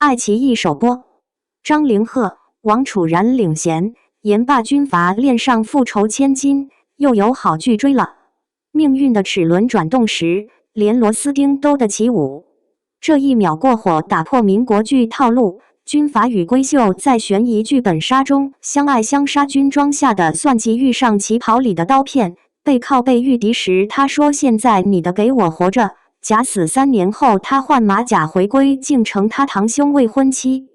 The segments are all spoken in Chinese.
爱奇艺首播，张凌赫、王楚然领衔，严罢军阀恋上复仇千金，又有好剧追了。命运的齿轮转动时，连螺丝钉都得起舞。这一秒过火打破民国剧套路，军阀与闺秀在悬疑剧本杀中相爱相杀，军装下的算计遇上旗袍里的刀片。背靠背御敌时，他说：“现在你的给我活着。”假死3年后，他换马甲回归，竟成他堂兄未婚妻。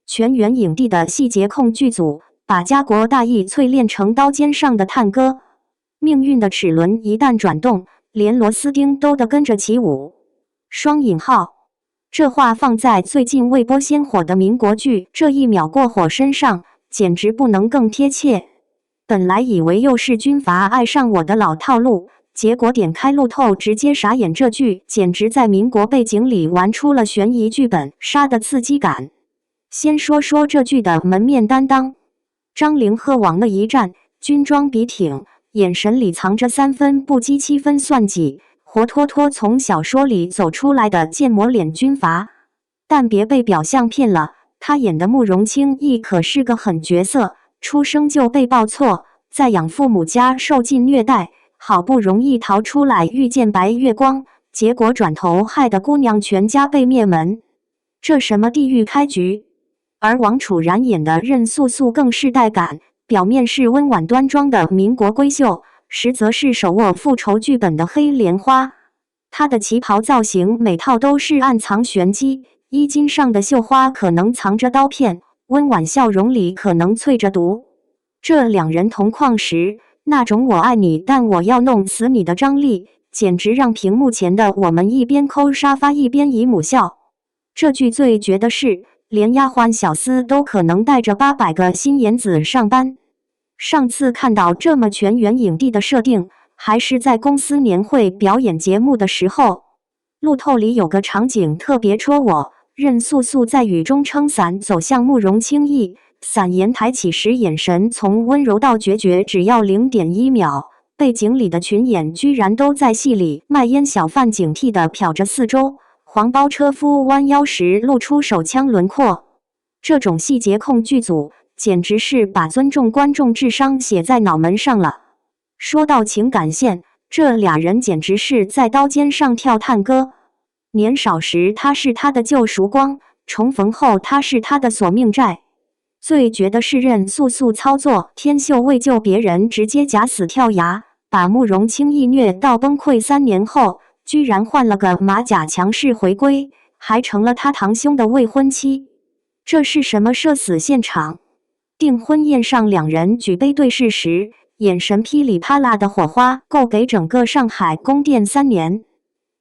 全员影帝的细节控剧组，把家国大义淬炼成刀尖上的探戈。命运的齿轮一旦转动，连螺丝钉都得跟着起舞。双引号，这话放在最近未播先火的民国剧《这一秒过火》身上，简直不能更贴切。本来以为又是军阀爱上我的老套路，结果点开路透直接傻眼，这剧简直在民国背景里玩出了悬疑剧本杀的刺激感。先说说这剧的门面担当，张凌赫往那一站，军装笔挺，眼神里藏着3分不羁7分算计，活脱脱从小说里走出来的剑魔脸军阀。但别被表象骗了，他演的慕容清义可是个狠角色，出生就被报错，在养父母家受尽虐待，好不容易逃出来遇见白月光，结果转头害得姑娘全家被灭门。这什么地狱开局？而王楚然演的任素素更是带感，表面是温婉端庄的民国闺秀，实则是手握复仇剧本的黑莲花。她的旗袍造型每套都是暗藏玄机，衣襟上的绣花可能藏着刀片，温婉笑容里可能淬着毒。这两人同框时，那种我爱你但我要弄死你的张力，简直让屏幕前的我们一边抠沙发一边姨母笑。这剧最绝的是，连丫鬟小厮都可能带着800个心眼子上班。上次看到这么全员影帝的设定，还是在公司年会表演节目的时候。路透里有个场景特别戳我，任素素在雨中撑伞走向慕容清义，伞沿抬起时眼神从温柔到决绝只要 0.1 秒，背景里的群演居然都在戏里卖烟小贩警惕地瞟着四周，黄包车夫弯腰时露出手枪轮廓。这种细节控剧组简直是把尊重观众智商写在脑门上了。说到情感线，这俩人简直是在刀尖上跳探戈。年少时他是他的救赎光，重逢后他是他的索命债。最绝的是任素素操作天秀为救别人直接假死跳崖，把慕容清义虐到崩溃，3年后居然换了个马甲强势回归，还成了他堂兄的未婚妻。这是什么社死现场？订婚宴上两人举杯对视时，眼神噼里啪啦的火花够给整个上海供电3年。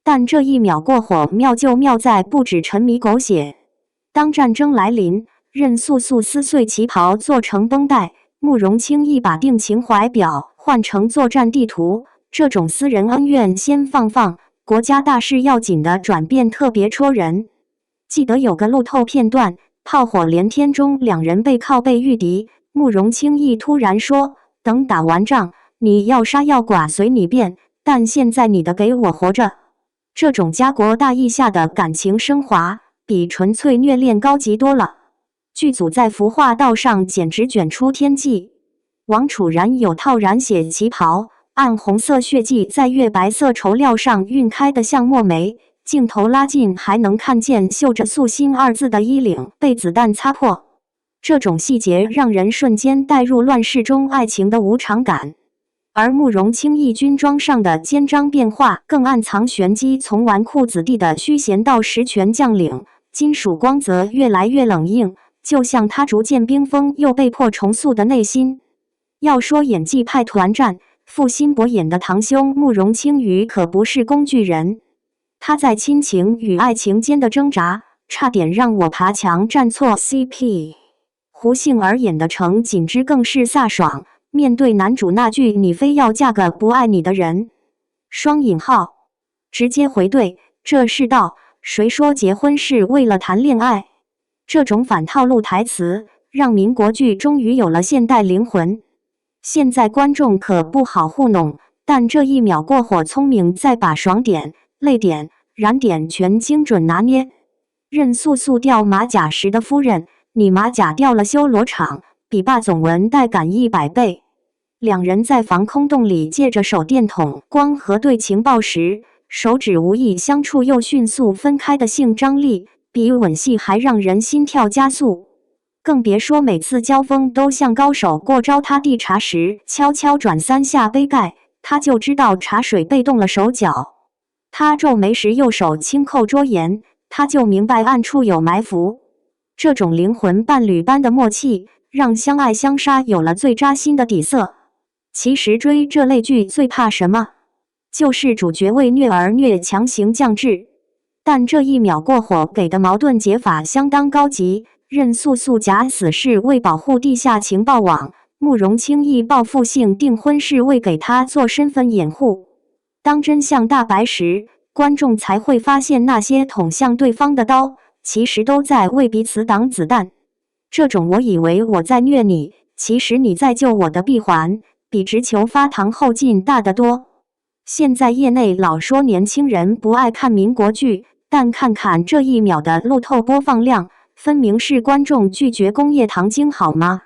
但这一秒过火妙就妙在不止沉迷狗血。当战争来临，任素素撕碎旗袍做成绷带，慕容清义把定情怀表换成作战地图，这种私人恩怨先放，国家大事要紧的转变特别戳人。记得有个路透片段，炮火连天中两人背靠背御敌，慕容清义突然说：“等打完仗，你要杀要剐随你便，但现在你的给我活着。”这种家国大义下的感情升华，比纯粹虐恋高级多了。剧组在服化道上简直卷出天际。王楚然有套染血旗袍，暗红色血迹在月白色绸料上晕开的像墨梅，镜头拉近还能看见绣着素心2字的衣领被子弹擦破。这种细节让人瞬间带入乱世中爱情的无常感。而慕容清义军装上的肩章变化更暗藏玄机，从纨绔子弟的虚衔到实权将领，金属光泽越来越冷硬，就像他逐渐冰封又被迫重塑的内心。要说演技派团战，傅辛博演的堂兄慕容清瑜可不是工具人，他在亲情与爱情间的挣扎，差点让我爬墙站错 CP。胡杏儿演的程锦之更是飒爽，面对男主那句你非要嫁个不爱你的人，双引号，直接回怼，这世道谁说结婚是为了谈恋爱？这种反套路台词让民国剧终于有了现代灵魂。现在观众可不好糊弄，但这一秒过火聪明在把爽点、泪点、燃点全精准拿捏。任素素调马甲时的夫人，你马甲掉了修罗场，比霸总文带感100倍。两人在防空洞里借着手电筒光核对情报时，手指无意相触又迅速分开的性张力，比吻戏还让人心跳加速。更别说每次交锋都像高手过招，他递茶时悄悄转3下杯盖，他就知道茶水被动了手脚。他皱眉时右手轻扣桌沿，他就明白暗处有埋伏。这种灵魂伴侣般的默契，让相爱相杀有了最扎心的底色。其实追这类剧最怕什么？就是主角为虐而虐，强行降智。但这一秒过火给的矛盾解法相当高级。任素素假死是为保护地下情报网，慕容轻易报复性订婚是为给他做身份掩护。当真相大白时，观众才会发现那些捅向对方的刀，其实都在为彼此挡子弹。这种我以为我在虐你，其实你在救我的闭环，比直球发糖后劲大得多。现在业内老说年轻人不爱看民国剧，但看看这一秒的路透播放量，分明是观众拒绝工业糖精好吗？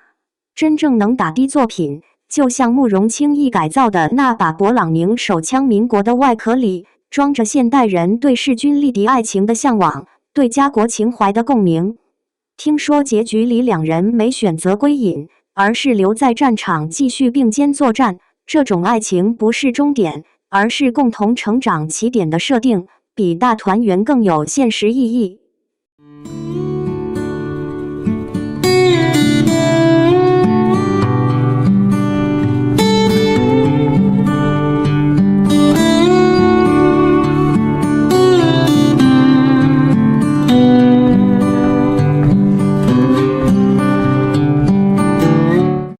真正能打的作品，就像慕容轻易改造的那把勃朗宁手枪，民国的外壳里装着现代人对势均力敌爱情的向往，对家国情怀的共鸣。听说结局里两人没选择归隐，而是留在战场继续并肩作战，这种爱情不是终点，而是共同成长起点的设定，比大团圆更有现实意义。